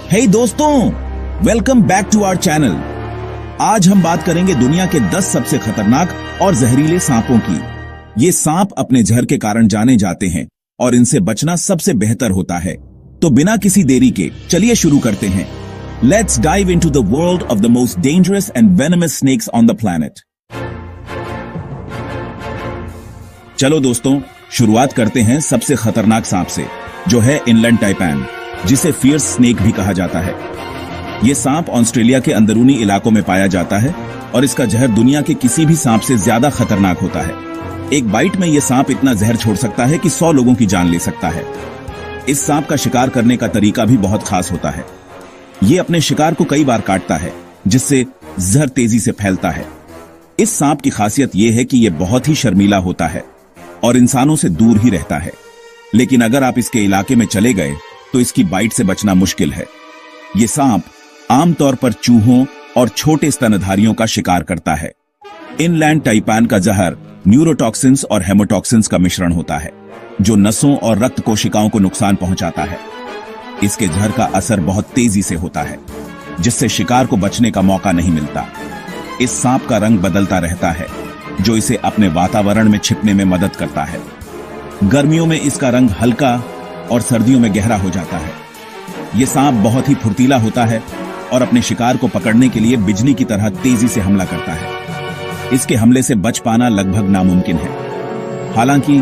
हे दोस्तों, welcome back to our channel. आज हम बात करेंगे दुनिया के 10 सबसे खतरनाक और जहरीले सांपों की। ये सांप अपने जहर के कारण जाने जाते हैं और इनसे बचना सबसे बेहतर होता है। तो बिना किसी देरी के चलिए शुरू करते हैं। Let's dive into the world of the most dangerous and venomous snakes on the planet. चलो दोस्तों, शुरुआत करते हैं सबसे खतरनाक सांप से, जो है इनलैंड टाइपैन, जिसे फियर्स स्नेक भी कहा जाता है। यह सांप ऑस्ट्रेलिया के अंदरूनी इलाकों में पाया जाता है और इसका जहर दुनिया के किसी भी सांप से ज्यादा खतरनाक होता है। एक बाइट में यह सांप इतना जहर छोड़ सकता है कि 100 लोगों की जान ले सकता है। इस सांप का शिकार करने का तरीका भी बहुत खास होता है। यह अपने शिकार को कई बार काटता है, जिससे जहर तेजी से फैलता है। इस सांप की खासियत यह है कि यह बहुत ही शर्मीला होता है और इंसानों से दूर ही रहता है। लेकिन अगर आप इसके इलाके में चले गए तो इसकी बाइट से बचना मुश्किल है। यह सांप आमतौर पर चूहों और छोटे स्तनधारियों का शिकार करता है। इनलैंड टाइपैन का जहर न्यूरोटॉक्सिन्स और हेमोटॉक्सिन्स का मिश्रण होता है, जो नसों और रक्त कोशिकाओं को नुकसान पहुंचाता है। इसके जहर का असर बहुत तेजी से होता है, जिससे शिकार को बचने का मौका नहीं मिलता। इस सांप का रंग बदलता रहता है, जो इसे अपने वातावरण में छिपने में मदद करता है। गर्मियों में इसका रंग हल्का और सर्दियों में गहरा हो जाता है। यह सांप बहुत ही फुर्तीला होता है और अपने शिकार को पकड़ने के लिए बिजली की तरह तेजी से हमला करता है। इसके हमले से बच पाना लगभग नामुमकिन है। हालांकि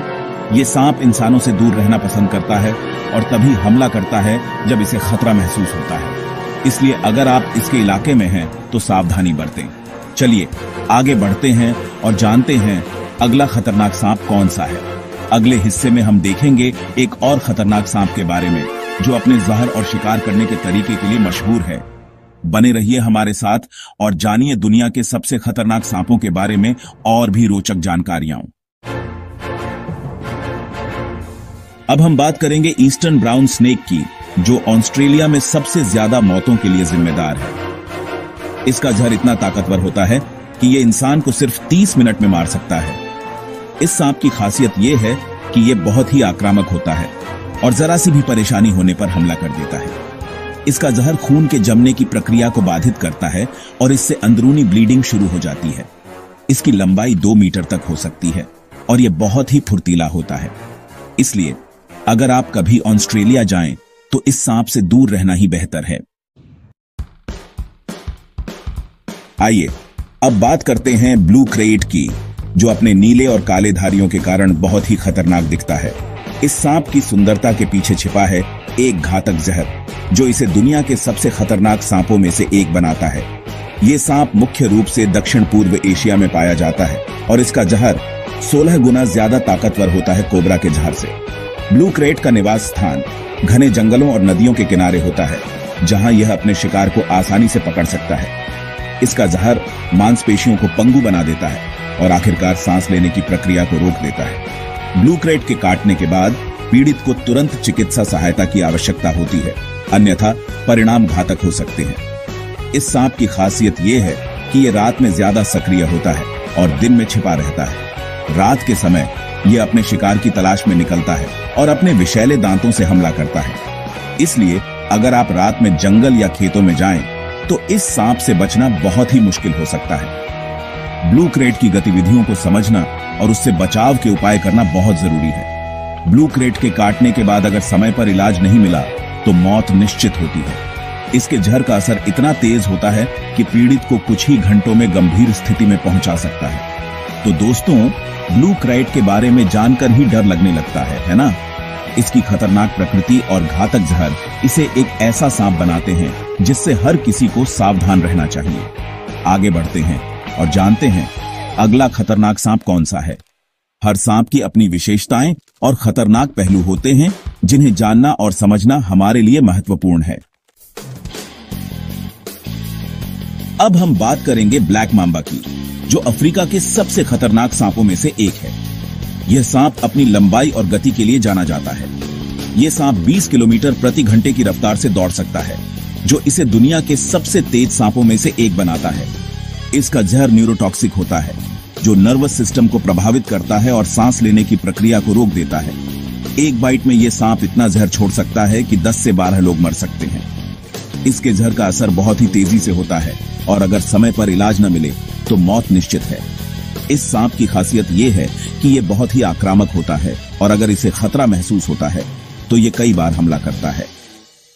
यह सांप इंसानों से दूर रहना पसंद करता है और तभी हमला करता है जब इसे खतरा महसूस होता है। इसलिए अगर आप इसके इलाके में हैं तो सावधानी बरतें। चलिए आगे बढ़ते हैं और जानते हैं अगला खतरनाक सांप कौन सा है। अगले हिस्से में हम देखेंगे एक और खतरनाक सांप के बारे में, जो अपने जहर और शिकार करने के तरीके के लिए मशहूर है। बने रहिए हमारे साथ और जानिए दुनिया के सबसे खतरनाक सांपों के बारे में और भी रोचक जानकारियां। अब हम बात करेंगे ईस्टर्न ब्राउन स्नेक की, जो ऑस्ट्रेलिया में सबसे ज्यादा मौतों के लिए जिम्मेदार है। इसका जहर इतना ताकतवर होता है कि यह इंसान को सिर्फ 30 मिनट में मार सकता है। इस सांप की खासियत यह है कि यह बहुत ही आक्रामक होता है और जरा सी भी परेशानी होने पर हमला कर देता है। इसका जहर खून के जमने की प्रक्रिया को बाधित करता है और इससे अंदरूनी ब्लीडिंग शुरू हो जाती है। इसकी लंबाई 2 मीटर तक हो सकती है और यह बहुत ही फुर्तीला होता है। इसलिए अगर आप कभी ऑस्ट्रेलिया जाएं तो इस सांप से दूर रहना ही बेहतर है। आइए अब बात करते हैं ब्लू क्रेट की, जो अपने नीले और काले धारियों के कारण बहुत ही खतरनाक दिखता है। इस सांप की सुंदरता के पीछे छिपा है एक घातक जहर, जो इसे दुनिया के सबसे खतरनाक सांपों में से एक बनाता है। ये सांप मुख्य रूप से दक्षिण पूर्व एशिया में पाया जाता है और इसका जहर 16 गुना ज्यादा ताकतवर होता है कोबरा के जहर से। ब्लू क्रेट का निवास स्थान घने जंगलों और नदियों के किनारे होता है, जहां यह अपने शिकार को आसानी से पकड़ सकता है। इसका जहर मांसपेशियों को पंगु बना देता है और आखिरकार सांस लेने की प्रक्रिया को रोक देता है। ब्लू क्रेट के काटने के बाद पीड़ित को तुरंत चिकित्सा सहायता की आवश्यकता होती है, अन्यथा परिणाम घातक हो सकते हैं। इस सांप की खासियत यह है कि यह रात में ज्यादा सक्रिय होता है और दिन में छिपा रहता है। रात के समय यह अपने शिकार की तलाश में निकलता है और अपने विषैले दांतों से हमला करता है। इसलिए अगर आप रात में जंगल या खेतों में जाएं तो इस सांप से बचना बहुत ही मुश्किल हो सकता है। ब्लू क्रेट की गतिविधियों को समझना और उससे बचाव के उपाय करना बहुत जरूरी है। ब्लू क्रेट के काटने के बाद अगर समय पर इलाज नहीं मिला तो मौत निश्चित होती है। इसके जहर का असर इतना तेज होता है कि पीड़ित को कुछ ही घंटों में गंभीर स्थिति में पहुंचा सकता है। तो दोस्तों, ब्लू क्रेट के बारे में जानकर ही डर लगने लगता है ना? इसकी खतरनाक प्रकृति और घातक जहर इसे एक ऐसा सांप बनाते हैं जिससे हर किसी को सावधान रहना चाहिए। आगे बढ़ते हैं और जानते हैं अगला खतरनाक सांप कौन सा है। हर सांप की अपनी विशेषताएं और खतरनाक पहलू होते हैं, जिन्हें जानना और समझना हमारे लिए महत्वपूर्ण है। अब हम बात करेंगे ब्लैक मांबा की, जो अफ्रीका के सबसे खतरनाक सांपों में से एक है। यह सांप अपनी लंबाई और गति के लिए जाना जाता है। यह सांप 20 किलोमीटर प्रति घंटे की रफ्तार से दौड़ सकता है, जो इसे दुनिया के सबसे तेज सांपों में से एक बनाता है। इसका जहर न्यूरोटॉक्सिक होता है, जो नर्वस सिस्टम को प्रभावित करता है और सांस लेने की प्रक्रिया को रोक देता है। एक बाइट में यह सांप इतना जहर छोड़ सकता है कि 10 से 12 लोग मर सकते हैं। इसके जहर का असर बहुत ही तेजी से होता है और अगर समय पर इलाज न मिले तो मौत निश्चित है। इस सांप की खासियत ये है कि ये बहुत ही आक्रामक होता है और अगर इसे खतरा महसूस होता है तो ये कई बार हमला करता है।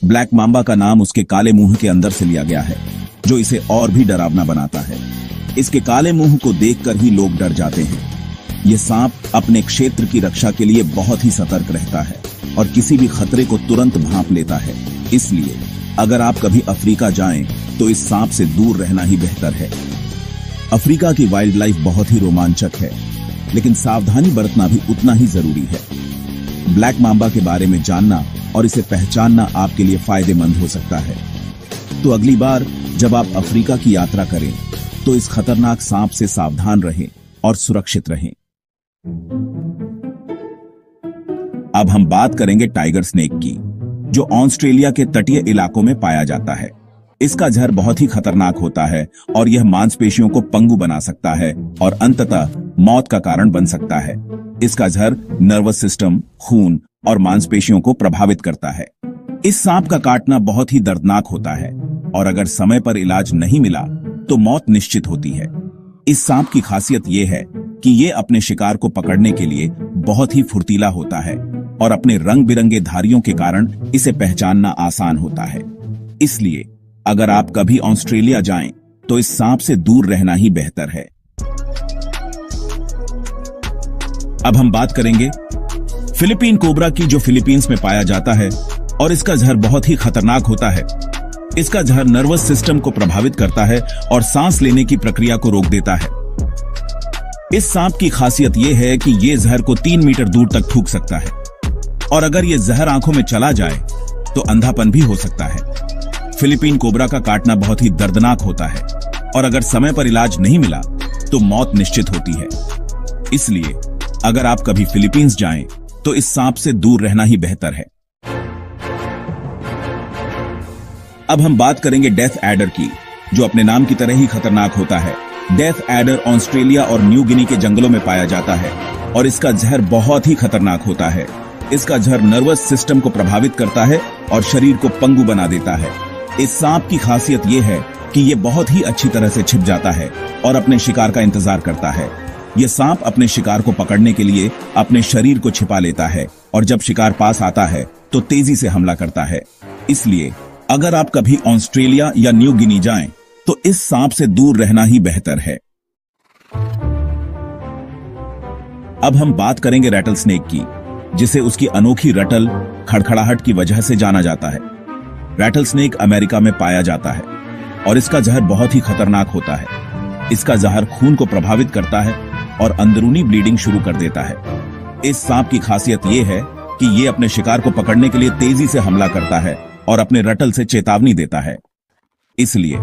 ब्लैक मांबा का नाम उसके काले मुंह के अंदर से लिया गया है, जो इसे और भी डरावना बनाता है। इसके काले मुंह को देखकर ही लोग डर जाते हैं। ये सांप अपने क्षेत्र की रक्षा के लिए बहुत ही सतर्क रहता है और किसी भी खतरे को तुरंत भांप लेता है। इसलिए अगर आप कभी अफ्रीका जाएं तो इस सांप से दूर रहना ही बेहतर है। अफ्रीका की वाइल्ड लाइफ बहुत ही रोमांचक है, लेकिन सावधानी बरतना भी उतना ही जरूरी है। ब्लैक मांबा के बारे में जानना और इसे पहचानना आपके लिए फायदेमंद हो सकता है। तो अगली बार जब आप अफ्रीका की यात्रा करें तो इस खतरनाक सांप से सावधान रहें और सुरक्षित रहें। अब हम बात करेंगे टाइगर स्नेक की, जो ऑस्ट्रेलिया के तटीय इलाकों में पाया जाता है। इसका जहर बहुत ही खतरनाक होता है और यह मांसपेशियों को पंगु बना सकता है और अंततः मौत का कारण बन सकता है। इसका जहर नर्वस सिस्टम, खून और मांसपेशियों को प्रभावित करता है। इस सांप का काटना बहुत ही दर्दनाक होता है और अगर समय पर इलाज नहीं मिला तो मौत निश्चित होती है। इस सांप की खासियत यह है कि ये अपने शिकार को पकड़ने के लिए बहुत ही फुर्तीला होता है और अपने रंग बिरंगे धारियों के कारण इसे पहचानना आसान होता है। इसलिए अगर आप कभी ऑस्ट्रेलिया जाएं तो इस सांप से दूर रहना ही बेहतर है। अब हम बात करेंगे फिलीपीन कोबरा की, जो फिलीपींस में पाया जाता है और इसका जहर बहुत ही खतरनाक होता है। इसका जहर नर्वस सिस्टम को प्रभावित करता है और सांस लेने की प्रक्रिया को रोक देता है। इस सांप की खासियत यह है कि यह जहर को 3 मीटर दूर तक थूक सकता है और अगर यह जहर आंखों में चला जाए तो अंधापन भी हो सकता है। फिलीपीन कोबरा का काटना बहुत ही दर्दनाक होता है और अगर समय पर इलाज नहीं मिला तो मौत निश्चित होती है। इसलिए अगर आप कभी फिलीपींस जाएं तो इस सांप से दूर रहना ही बेहतर है। अब हम बात करेंगे डेथ एडर की, जो अपने नाम की तरह ही खतरनाक होता है। डेथ एडर ऑस्ट्रेलिया और न्यू गिनी के जंगलों में पाया जाता है और इसका जहर बहुत ही खतरनाक होता है। इसका जहर नर्वस सिस्टम को प्रभावित करता है और शरीर को पंगु बना देता है। इस सांप की खासियत यह है कि यह बहुत ही अच्छी तरह से छिप जाता है और अपने शिकार का इंतजार करता है। यह सांप अपने शिकार को पकड़ने के लिए अपने शरीर को छिपा लेता है और जब शिकार पास आता है तो तेजी से हमला करता है। इसलिए अगर आप कभी ऑस्ट्रेलिया या न्यू गिनी जाएं तो इस सांप से दूर रहना ही बेहतर है। अब हम बात करेंगे रैटल स्नेक की, जिसे उसकी अनोखी रटल खड़खड़ाहट की वजह से जाना जाता है। रैटल स्नेक अमेरिका में पाया जाता है और इसका जहर बहुत ही खतरनाक होता है। इसका जहर खून को प्रभावित करता है और अंदरूनी ब्लीडिंग शुरू कर देता है। इस सांप की खासियत यह है कि यह अपने शिकार को पकड़ने के लिए तेजी से हमला करता है और अपने रटल से चेतावनी देता है। इसलिए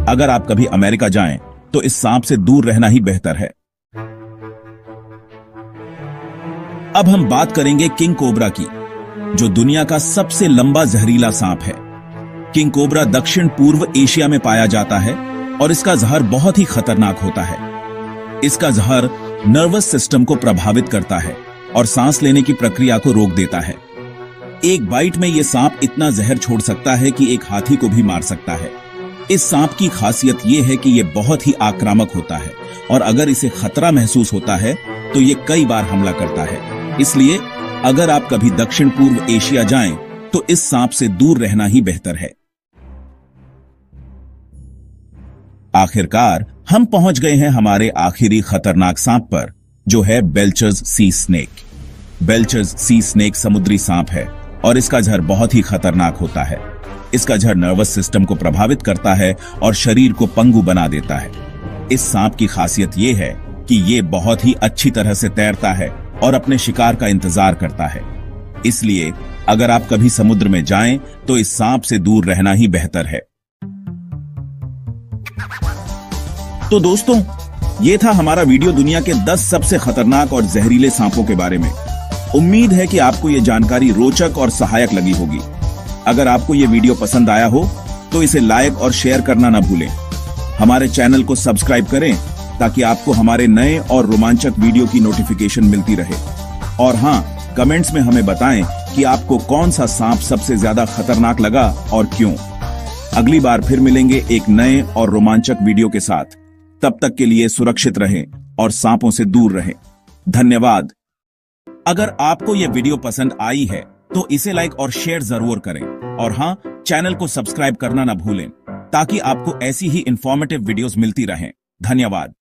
अगर आप कभी अमेरिका जाएं तो इस सांप से दूर रहना ही बेहतर है। अब हम बात करेंगे किंग कोबरा की, जो दुनिया का सबसे लंबा जहरीला सांप है। किंग कोबरा दक्षिण पूर्व एशिया में पाया जाता है और इसका जहर बहुत ही खतरनाक होता है। इसका जहर नर्वस सिस्टम को प्रभावित करता है और सांस लेने की प्रक्रिया को रोक देता है। एक बाइट में यह सांप इतना जहर छोड़ सकता है कि एक हाथी को भी मार सकता है। इस सांप की खासियत यह है कि यह बहुत ही आक्रामक होता है और अगर इसे खतरा महसूस होता है तो यह कई बार हमला करता है। इसलिए अगर आप कभी दक्षिण पूर्व एशिया जाएं तो इस सांप से दूर रहना ही बेहतर है। आखिरकार हम पहुंच गए हैं हमारे आखिरी खतरनाक सांप पर, जो है बेल्चर्स सी स्नेक। बेल्चर्स सी स्नेक समुद्री सांप है और इसका जहर बहुत ही खतरनाक होता है। इसका जहर नर्वस सिस्टम को प्रभावित करता है और शरीर को पंगु बना देता है। इस सांप की खासियत यह है कि यह बहुत ही अच्छी तरह से तैरता है और अपने शिकार का इंतजार करता है। इसलिए अगर आप कभी समुद्र में जाएं तो इस सांप से दूर रहना ही बेहतर है। तो दोस्तों, ये था हमारा वीडियो दुनिया के 10 सबसे खतरनाक और जहरीले सांपों के बारे में। उम्मीद है कि आपको ये जानकारी रोचक और सहायक लगी होगी। अगर आपको ये वीडियो पसंद आया हो तो इसे लाइक और शेयर करना ना भूलें। हमारे चैनल को सब्सक्राइब करें ताकि आपको हमारे नए और रोमांचक वीडियो की नोटिफिकेशन मिलती रहे। और हाँ, कमेंट्स में हमें बताएं कि आपको कौन सा सांप सबसे ज्यादा खतरनाक लगा और क्यों। अगली बार फिर मिलेंगे एक नए और रोमांचक वीडियो के साथ। तब तक के लिए सुरक्षित रहें और सांपों से दूर रहें। धन्यवाद। अगर आपको यह वीडियो पसंद आई है तो इसे लाइक और शेयर जरूर करें, और हाँ, चैनल को सब्सक्राइब करना ना भूलें ताकि आपको ऐसी ही इंफॉर्मेटिव वीडियोस मिलती रहें। धन्यवाद।